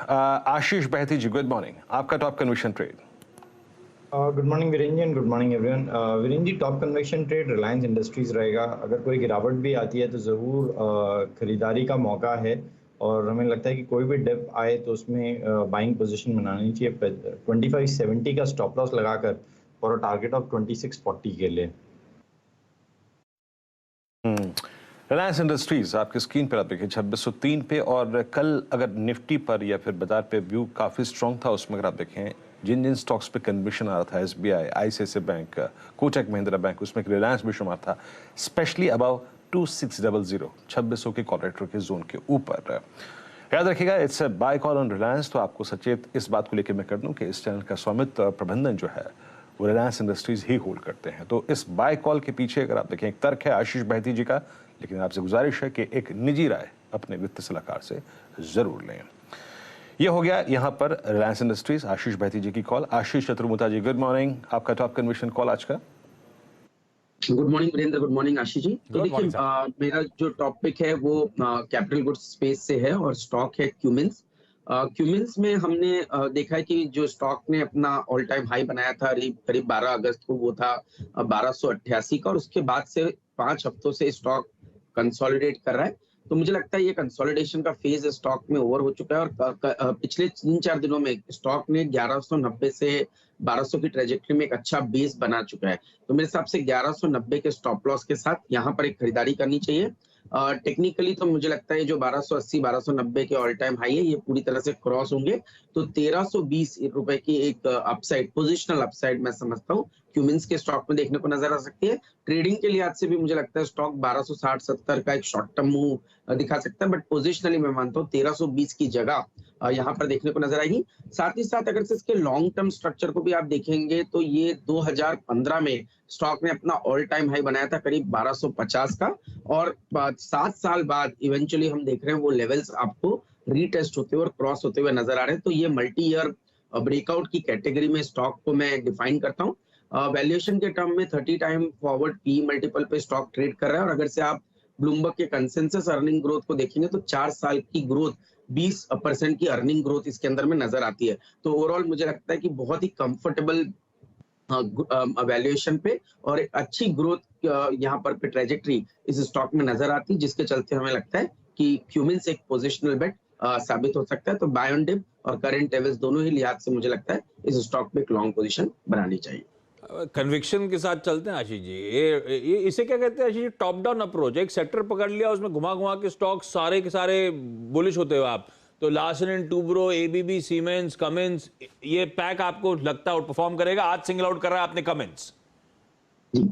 आशीष Bahti ji, good morning. आपका top conviction trade. Good morning Virendra ji and good morning everyone. Virendra ji, top conviction trade Reliance Industries रहेगा। अगर कोई गिरावट भी आती है तो ज़रूर खरीदारी का मौका है और हमें लगता है कि कोई भी डिप आए तो उसमें बाइंग पोजीशन बनानी चाहिए 2570 का स्टॉप लॉस लगाकर और टारगेट ऑफ 2640 के लिए। रिलायंस इंडस्ट्रीज आपकी स्क्रीन पर आप देखिए 2603 पे, और कल अगर निफ्टी पर या फिर बाजार पे व्यू काफ़ी स्ट्रॉन्ग था। उसमें अगर आप देखें जिन जिन स्टॉक्स पे कन्विक्शन आ रहा था, SBI, ICICI bank, Kotak Mahindra bank, उसमें रिलायंस भी शुमार था, स्पेशली अबाउ 2600 2600 के कॉलेक्टर के जोन के ऊपर। याद रखिएगा, it's a buy call on Reliance. तो आपको सचेत इस बात को लेकर मैं कर दूं कि इस चैनल का स्वामित्व प्रबंधन जो है वो रिलायंस इंडस्ट्रीज ही होल्ड करते हैं। तो इस बाय कॉल के पीछे अगर आप देखें एक तर्क है आशीष बहती जी का, लेकिन आपसे गुजारिश है कि एक निजी राय अपने वित्त सलाहकार से जरूर लें। यह हो गया यहां पर रिलायंस इंडस्ट्रीज, आशीष बहती जी की call. Ashish Chaturmuta ji, good morning. आपका टॉप कन्विक्शन कॉल आज का। Good morning Virendra, good morning Ashish ji. तो देखिए मेरा जो टॉपिक है वो कैपिटल गुड्स स्पेस से है और स्टॉक है क्यूमिंस। क्यूमिंस में हमने देखा है कि जो स्टॉक ने अपना ऑल टाइम हाई बनाया था करीब 12 अगस्त को, वो था 1288 का, और उसके बाद से 5 हफ्तों से स्टॉक कंसोलिडेट कर रहा है। तो मुझे लगता है ये कंसोलिडेशन का फेज स्टॉक में ओवर हो चुका है और पिछले 3-4 दिनों में स्टॉक ने 1190 से 1200 की ट्रेजेक्टरी में एक अच्छा बेस बना चुका है। तो मेरे हिसाब से 1190 के स्टॉप लॉस के साथ यहाँ पर एक खरीदारी करनी चाहिए। टेक्निकली तो मुझे लगता है जो 1280 1290 के ऑल टाइम हाई है ये पूरी तरह से क्रॉस होंगे, तो 1320 रुपए की एक अपसाइड, पोजिशनल अपसाइड मैं समझता हूँ क्यूमिंस के स्टॉक में देखने को नजर आ सकती है। ट्रेडिंग के लिहाज से भी मुझे लगता है स्टॉक 1260-70 का एक शॉर्ट टर्म मूव दिखा सकता है, बट पोजिशनली मैं मानता हूँ 1320 की जगह यहाँ पर देखने को नजर आएगी। साथ ही साथ अगर से इसके लॉन्ग टर्म स्ट्रक्चर को भी आप देखेंगे तो ये 2015 में स्टॉक ने अपना ऑल टाइम हाई बनाया था करीब 1250 का, और 7 साल बाद इवेंचुअली हम देख रहे हैं वो लेवल्स आपको रीटेस्ट होते हुए और क्रॉस होते हुए नजर आ रहे हैं। तो ये मल्टी ईयर ब्रेकआउट की कैटेगरी में स्टॉक को मैं डिफाइन करता हूँ। वैल्यूएशन के टर्म में 30 टाइम फॉरवर्ड पी मल्टीपल पे स्टॉक ट्रेड कर रहा है, और अगर से आप ब्लूमबर्ग के कंसेंसस अर्निंग ग्रोथ को देखेंगे तो 4 साल की ग्रोथ 20% की अर्निंग ग्रोथ इसके अंदर में नजर आती है। तो ओवरऑल मुझे लगता है कि बहुत ही कंफर्टेबल वैल्यूएशन पे और एक अच्छी ग्रोथ यहाँ पर पे ट्रेजेक्टरी इस स्टॉक में नजर आती है, जिसके चलते हमें लगता है कि क्यूमिंस एक पोजिशनल बेट साबित हो सकता है। तो बाय ऑन डिप और करंट लेवल्स दोनों ही लिहाज से मुझे लगता है इस स्टॉक पे एक लॉन्ग पोजीशन बनानी चाहिए। कन्विक्शन के साथ चलते हैं आशीष जी। ये इसे क्या कहते हैं Ashish ji? Top down approach. एक सेक्टर पकड़ लिया, उसमें घुमा घुमा के स्टॉक सारे के सारे बुलिश होते हुए आप, तो Larsen, Toubro, ABB, siemens, Cummins, ये पैक आपको लगता है परफॉर्म करेगा? आज सिंगल आउट कर रहा है आपने कमिंस। जी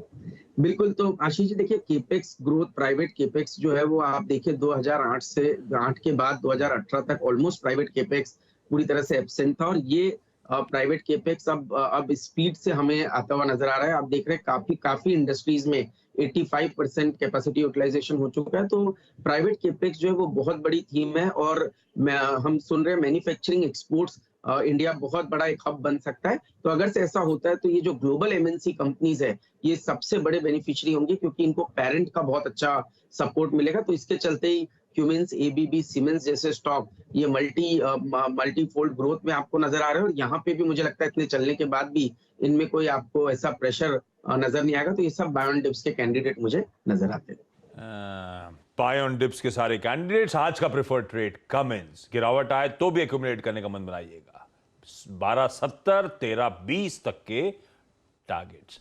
बिल्कुल। तो आशीष जी देखिए, केपेक्स ग्रोथ, प्राइवेट केपेक्स जो है वो आप देखिए 2008 से 8 के बाद 2018 तक ऑलमोस्ट प्राइवेट केपेक्स पूरी तरह से एब्सेंट था, और ये प्राइवेट केपेक्स अब स्पीड से हमें आता हुआ नजर आ रहा है। आप देख रहे हैं काफी इंडस्ट्रीज में 85% कैपेसिटी यूटिलाइजेशन हो चुका है। तो प्राइवेट केपेक्स जो है वो बहुत बड़ी थीम है, और हम सुन रहे हैं मैन्युफैक्चरिंग एक्सपोर्ट्स इंडिया बहुत बड़ा एक हब बन सकता है। तो अगर से ऐसा होता है तो ये जो ग्लोबल एमएनसी कंपनीज है ये सबसे बड़े बेनिफिशियरी होंगे, क्योंकि इनको पेरेंट का बहुत अच्छा सपोर्ट मिलेगा। तो इसके चलते ही क्यूमिंस, एबीबी, सीमेंस जैसे स्टॉक ये मल्टी फोल्ड ग्रोथ में आपको नजर आ रहे हैं, और यहाँ पे भी मुझे लगता है इतने चलने के बाद भी इनमें कोई आपको ऐसा प्रेशर नजर नहीं आएगा। तो ये सब बाय ऑन डिप्स के कैंडिडेट मुझे नजर आते हैं। बाय ऑन डिप्स के सारे कैंडिडेट्स। आज का प्रेफर्ड ट्रेड कमिंस। गिरावट आए तो भी एक्यूमुलेट करने का मन बनाइएगा। 1270 1320 तक के टारगेट्स।